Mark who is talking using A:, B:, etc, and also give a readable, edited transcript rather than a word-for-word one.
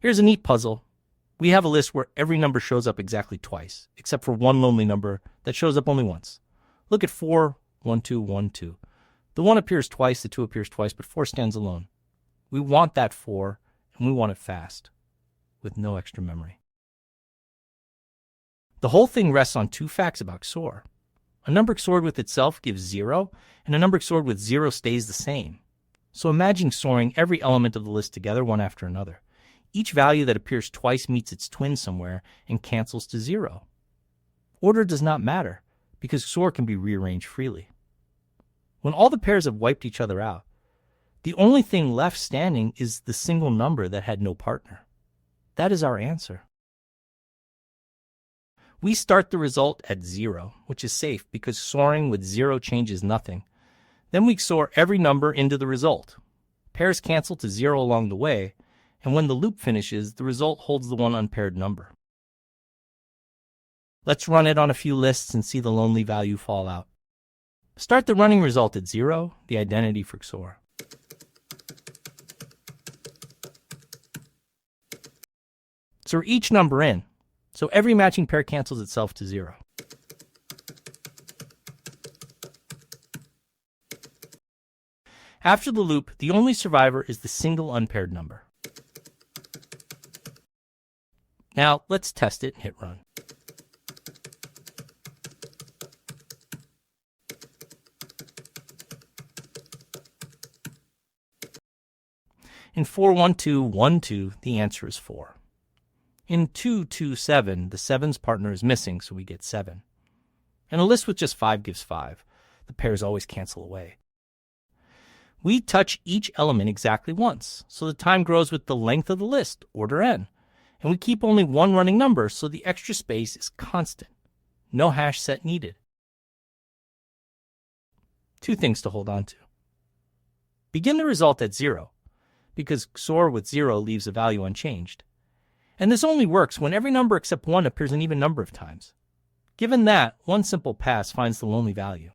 A: Here's a neat puzzle. We have a list where every number shows up exactly twice, except for one lonely number that shows up only once. Look at 4, 1, 2, 1, 2. The 1 appears twice, the 2 appears twice, but 4 stands alone. We want that 4, and we want it fast, with no extra memory. The whole thing rests on two facts about XOR. A number XORed with itself gives 0, and a number XORed with 0 stays the same. So imagine XORing every element of the list together one after another. Each value that appears twice meets its twin somewhere and cancels to 0. Order does not matter, because XOR can be rearranged freely. When all the pairs have wiped each other out, the only thing left standing is the single number that had no partner. That is our answer. We start the result at 0, which is safe because XORing with 0 changes nothing. Then we XOR every number into the result. Pairs cancel to 0 along the way, and when the loop finishes, the result holds the one unpaired number. Let's run it on a few lists and see the lonely value fall out. Start the running result at 0, the identity for XOR. So each number in, so every matching pair cancels itself to 0. After the loop, the only survivor is the single unpaired number. Now let's test it and hit run. In 41212, the answer is 4. In 227, the 7's partner is missing, so we get 7. And a list with just 5 gives 5. The pairs always cancel away. We touch each element exactly once, so the time grows with the length of the list, order n. And we keep only one running number, so the extra space is constant. No hash set needed. Two things to hold on to. Begin the result at 0, because XOR with 0 leaves a value unchanged. And this only works when every number except 1 appears an even number of times. Given that, one simple pass finds the lonely value.